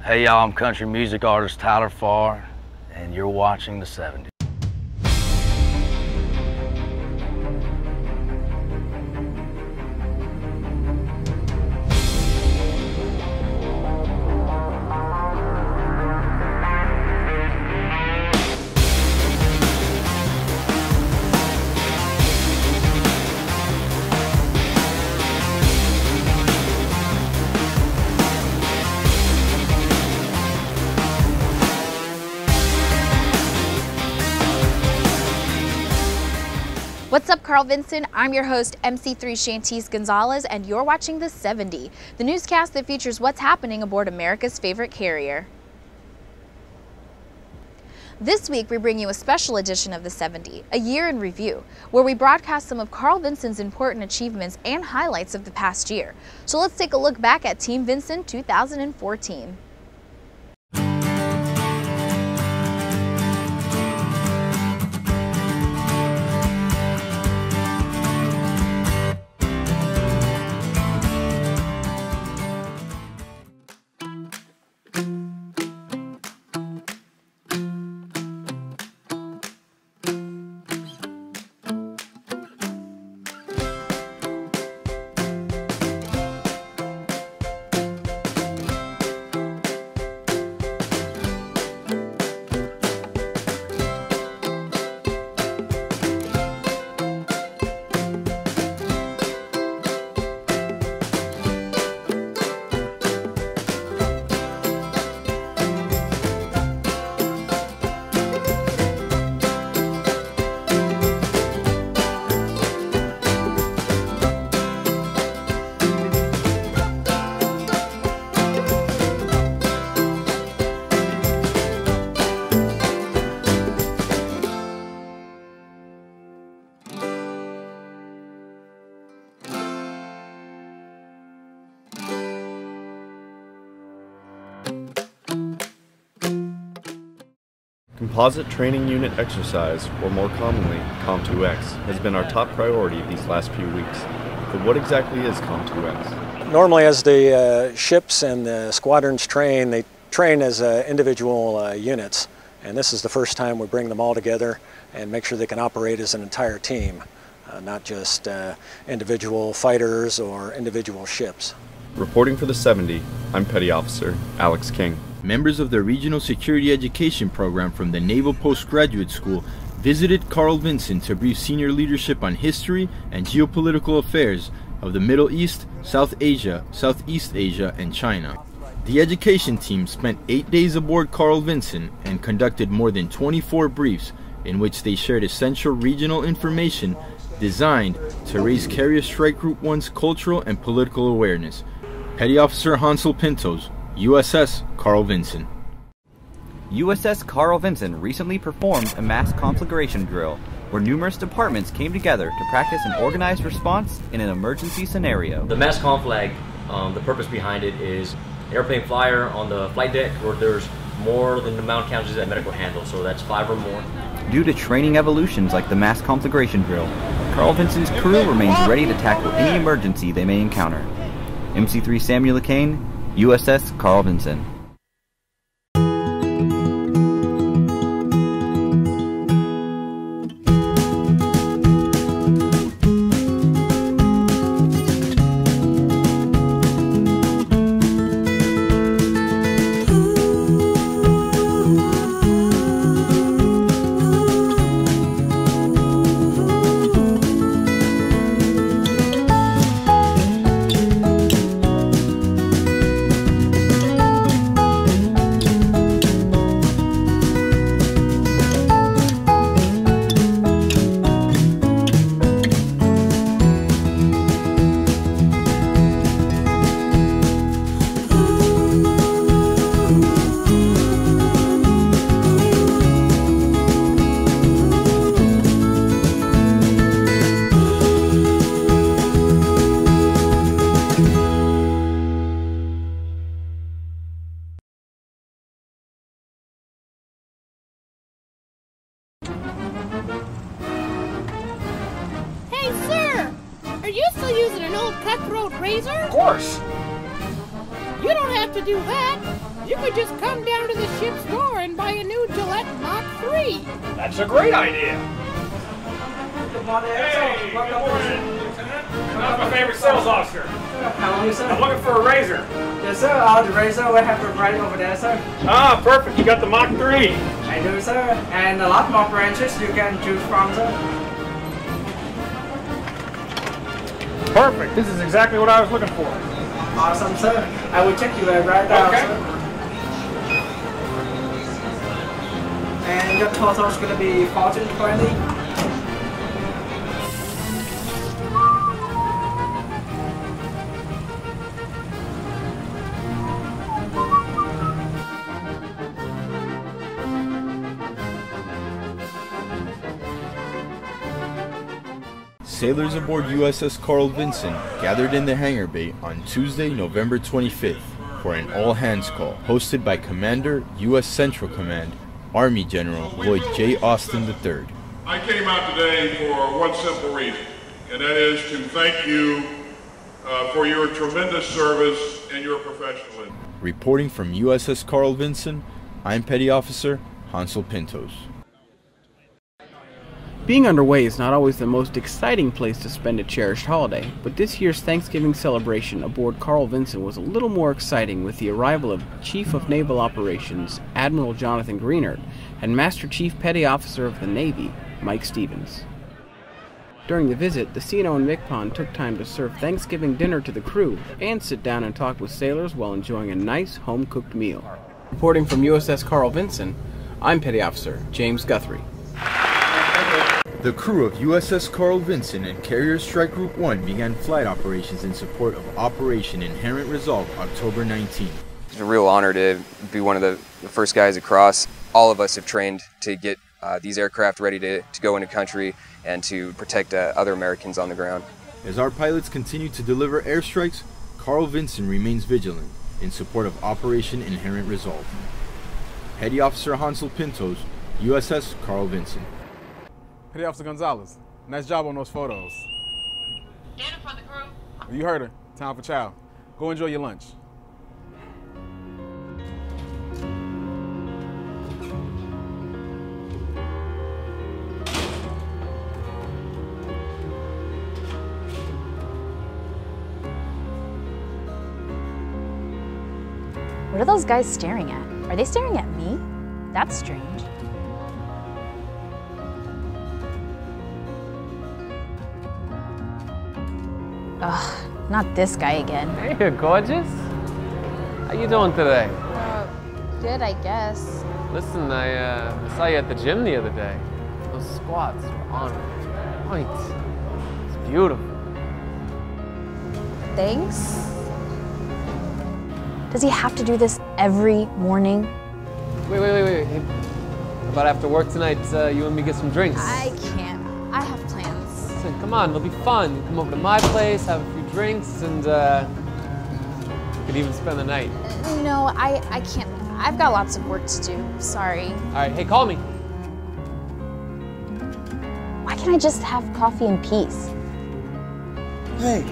Hey y'all, I'm country music artist Tyler Farr, and you're watching the 70s. What's up, Carl Vinson? I'm your host, MC3 Shantice Gonzalez, and you're watching The 70, the newscast that features what's happening aboard America's favorite carrier. This week, we bring you a special edition of The 70, a year in review, where we broadcast some of Carl Vinson's important achievements and highlights of the past year. So let's take a look back at Team Vinson 2014. Composite Training Unit Exercise, or more commonly, COM2X, has been our top priority these last few weeks. But what exactly is COM2X? Normally, as the ships and the squadrons train, they train as individual units. And this is the first time we bring them all together and make sure they can operate as an entire team, not just individual fighters or individual ships. Reporting for the 70, I'm Petty Officer Alex King. Members of the Regional Security Education Program from the Naval Postgraduate School visited Carl Vinson to brief senior leadership on history and geopolitical affairs of the Middle East, South Asia, Southeast Asia, and China. The education team spent 8 days aboard Carl Vinson and conducted more than 24 briefs in which they shared essential regional information designed to raise Carrier Strike Group 1's cultural and political awareness. Petty Officer Hansel Pintos, USS Carl Vinson. USS Carl Vinson recently performed a mass conflagration drill where numerous departments came together to practice an organized response in an emergency scenario. The mass conflag, the purpose behind it is airplane fire on the flight deck where there's more than the amount of casualties that medical handle, so that's 5 or more. Due to training evolutions like the mass conflagration drill, Carl Vinson's crew remains ready to tackle any emergency they may encounter. MC3 Samuel Kane, USS Carl Vinson. Are you still using an old cutthroat razor? Of course. You don't have to do that. You could just come down to the ship's door and buy a new Gillette Mach 3. That's a great idea. Hey, welcome aboard. That's my favorite sales officer. How are you, sir? I'm looking for a razor. Yes, sir. The razor we have it right over there, sir. Ah, perfect. You got the Mach 3. I do, sir. And a lot more branches you can choose from, sir. Perfect. This is exactly what I was looking for. Awesome, sir. I will check you right now, Okay. sir. And your total is going to be $14.20. Sailors aboard USS Carl Vinson gathered in the hangar bay on Tuesday, November 25th for an all-hands call hosted by Commander, U.S. Central Command, Army General Lloyd J. Austin III. I came out today for one simple reason, and that is to thank you for your tremendous service and your professionalism. Reporting from USS Carl Vinson, I'm Petty Officer Hansel Pintos. Being underway is not always the most exciting place to spend a cherished holiday, but this year's Thanksgiving celebration aboard Carl Vinson was a little more exciting with the arrival of Chief of Naval Operations Admiral Jonathan Greenert and Master Chief Petty Officer of the Navy Mike Stevens. During the visit, the CNO and MCPON took time to serve Thanksgiving dinner to the crew and sit down and talk with sailors while enjoying a nice home-cooked meal. Reporting from USS Carl Vinson, I'm Petty Officer James Guthrie. The crew of USS Carl Vinson and Carrier Strike Group 1 began flight operations in support of Operation Inherent Resolve October 19. It's a real honor to be one of the first guys across. All of us have trained to get these aircraft ready to go into country and to protect other Americans on the ground. As our pilots continue to deliver airstrikes, Carl Vinson remains vigilant in support of Operation Inherent Resolve. Petty Officer Hansel Pintos, USS Carl Vinson. Petty Officer Gonzalez, nice job on those photos. Dinner for the crew. You heard her. Time for chow. Go enjoy your lunch. What are those guys staring at? Are they staring at me? That's strange. Ugh, not this guy again. Hey, you're gorgeous. How you doing today? Good, I guess. Listen, I saw you at the gym the other day. Those squats were on point. It's beautiful. Thanks. Does he have to do this every morning? Wait. Hey, how about after work tonight, you and me get some drinks? I can't. I have plans. Listen, come on, it'll be fun. You come over to my place, have a few drinks, and you could even spend the night. No, I can't. I've got lots of work to do. Sorry. All right, hey, call me. Why can't I just have coffee in peace? Hey,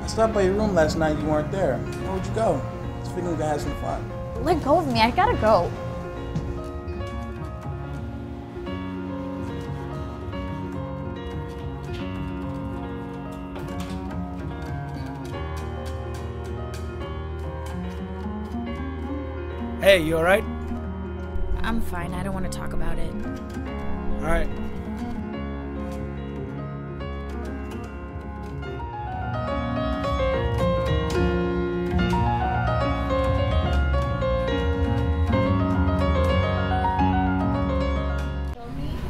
I stopped by your room last night. You weren't there. Where would you go? I was thinking we could have some fun. Let go of me. I gotta go. Hey, you alright? I'm fine. I don't want to talk about it. Alright.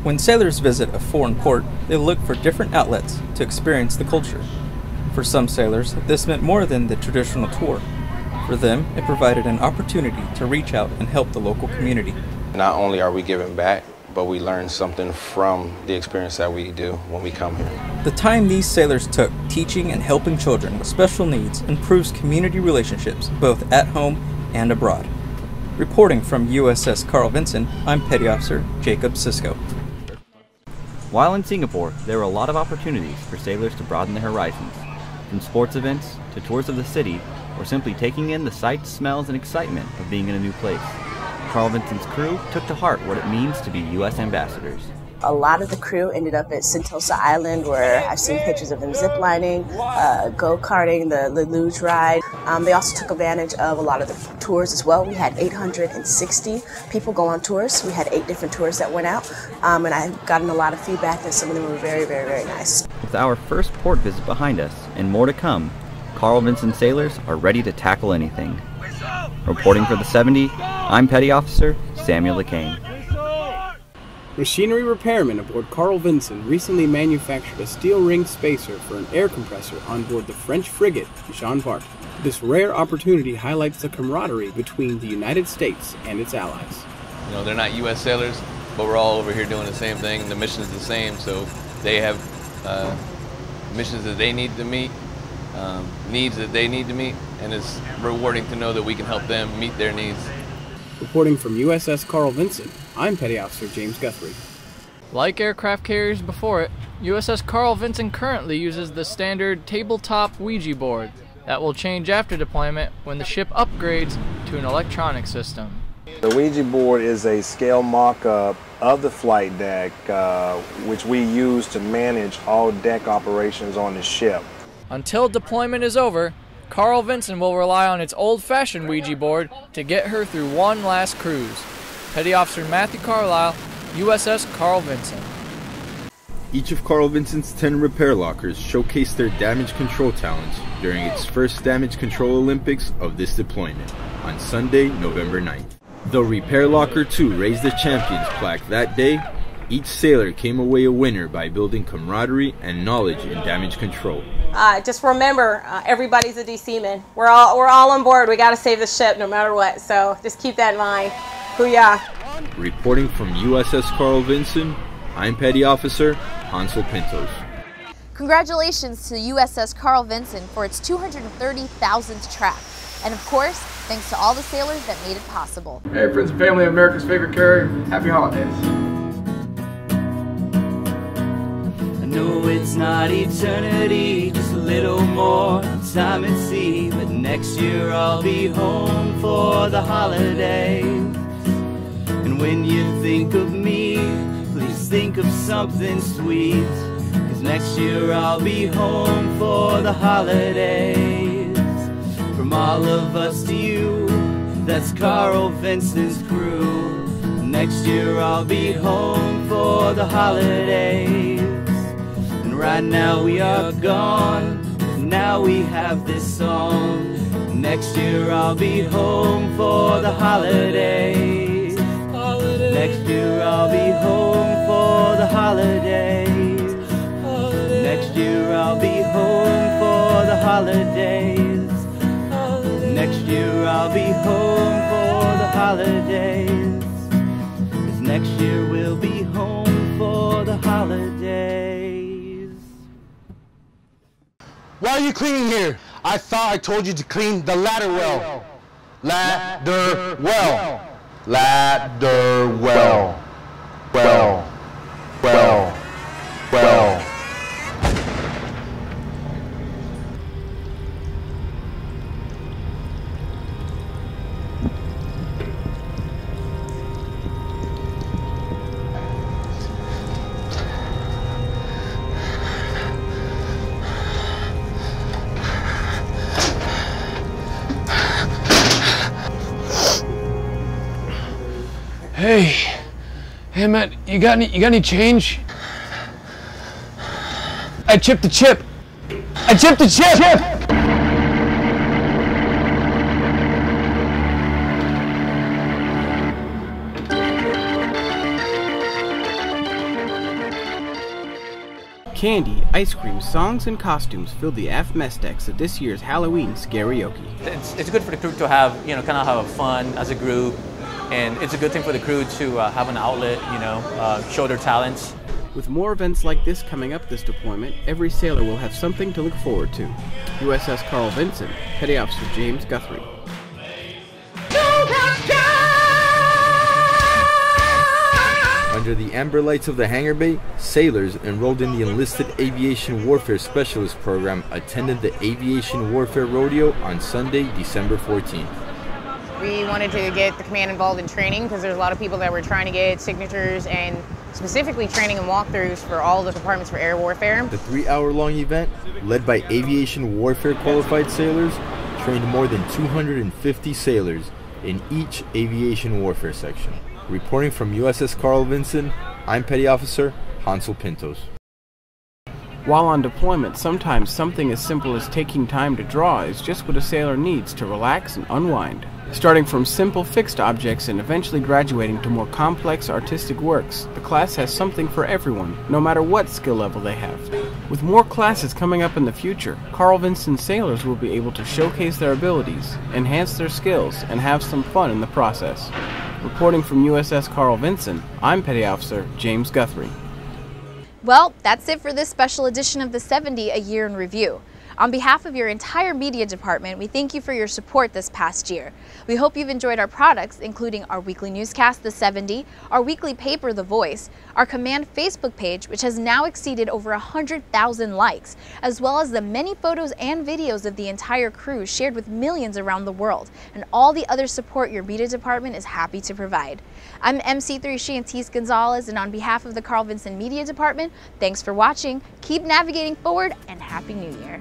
When sailors visit a foreign port, they look for different outlets to experience the culture. For some sailors, this meant more than the traditional tour. For them, it provided an opportunity to reach out and help the local community. Not only are we giving back, but we learn something from the experience that we do when we come here. The time these sailors took teaching and helping children with special needs improves community relationships both at home and abroad. Reporting from USS Carl Vinson, I'm Petty Officer Jacob Sisko. While in Singapore, there were a lot of opportunities for sailors to broaden their horizons. From sports events to tours of the city, or simply taking in the sights, smells, and excitement of being in a new place. Carl Vinson's crew took to heart what it means to be U.S. ambassadors. A lot of the crew ended up at Sentosa Island, where I've seen pictures of them ziplining, go-karting, the luge ride. They also took advantage of a lot of the tours as well. We had 860 people go on tours. We had 8 different tours that went out, and I've gotten a lot of feedback that some of them were very, very, very nice. With our first port visit behind us and more to come, Carl Vinson sailors are ready to tackle anything. Reporting for the 70, I'm Petty Officer Samuel LeCain. Machinery repairmen aboard Carl Vinson recently manufactured a steel-ringed spacer for an air compressor on board the French frigate Jean Bart. This rare opportunity highlights the camaraderie between the United States and its allies. You know, they're not U.S. sailors, but we're all over here doing the same thing. The mission is the same, so they have missions that they need to meet, needs that they need to meet, and it's rewarding to know that we can help them meet their needs. Reporting from USS Carl Vinson, I'm Petty Officer James Guthrie. Like aircraft carriers before it, USS Carl Vinson currently uses the standard tabletop Ouija board that will change after deployment when the ship upgrades to an electronic system. The Ouija board is a scale mock-up of the flight deck, which we use to manage all deck operations on the ship. Until deployment is over, Carl Vinson will rely on its old-fashioned Ouija board to get her through one last cruise. Petty Officer Matthew Carlisle, USS Carl Vinson. Each of Carl Vinson's 10 repair lockers showcased their damage control talents during its first Damage Control Olympics of this deployment on Sunday, November 9th. Though Repair Locker 2 raised the Champions plaque that day, each sailor came away a winner by building camaraderie and knowledge in damage control. Just remember, everybody's a DC man. We're all on board. We got to save the ship no matter what. So just keep that in mind. Booyah. Reporting from USS Carl Vinson, I'm Petty Officer Hansel Pintos. Congratulations to USS Carl Vinson for its 230,000th track. And of course, thanks to all the sailors that made it possible. Hey friends and family, America's favorite carrier, happy holidays. I know it's not eternity, just a little more time at sea, but next year I'll be home for the holidays. And when you think of me, please think of something sweet, 'cause next year I'll be home for the holidays. From all of us to you, that's Carl Vinson's crew. Next year I'll be home for the holidays. And right now we are gone, now we have this song. Next year I'll be home for the holidays. Next year I'll be home for the holidays. Next year I'll be home for the holidays. Next year I'll be home for the holidays. 'Cause next year we'll be home for the holidays. Why are you cleaning here? I thought I told you to clean the ladder well. Ladder well. Ladder well. Well. Well. Well. Hey man, you got any change? I chipped the chip. I chipped the chip. Candy, ice cream, songs, and costumes filled the aft mess decks at this year's Halloween Scarioke. It's good for the crew to have, kind of have fun as a group. And it's a good thing for the crew to have an outlet, show their talents. With more events like this coming up this deployment, every sailor will have something to look forward to. USS Carl Vinson, Petty Officer James Guthrie. Under the amber lights of the hangar bay, sailors enrolled in the Enlisted Aviation Warfare Specialist program attended the Aviation Warfare Rodeo on Sunday, December 14th. We wanted to get the command involved in training because there's a lot of people that were trying to get signatures and specifically training and walkthroughs for all the departments for air warfare. The 3-hour-long event, led by aviation warfare qualified sailors, trained more than 250 sailors in each aviation warfare section. Reporting from USS Carl Vinson, I'm Petty Officer Hansel Pintos. While on deployment, sometimes something as simple as taking time to draw is just what a sailor needs to relax and unwind. Starting from simple fixed objects and eventually graduating to more complex artistic works, the class has something for everyone, no matter what skill level they have. With more classes coming up in the future, Carl Vinson sailors will be able to showcase their abilities, enhance their skills, and have some fun in the process. Reporting from USS Carl Vinson, I'm Petty Officer James Guthrie. Well, that's it for this special edition of the 70 A Year in Review. On behalf of your entire media department, we thank you for your support this past year. We hope you've enjoyed our products, including our weekly newscast, The 70, our weekly paper, The Voice, our Command Facebook page, which has now exceeded over 100,000 likes, as well as the many photos and videos of the entire crew shared with millions around the world, and all the other support your media department is happy to provide. I'm MC3 Shantice Gonzalez, and on behalf of the Carl Vinson Media Department, thanks for watching, keep navigating forward, and Happy New Year.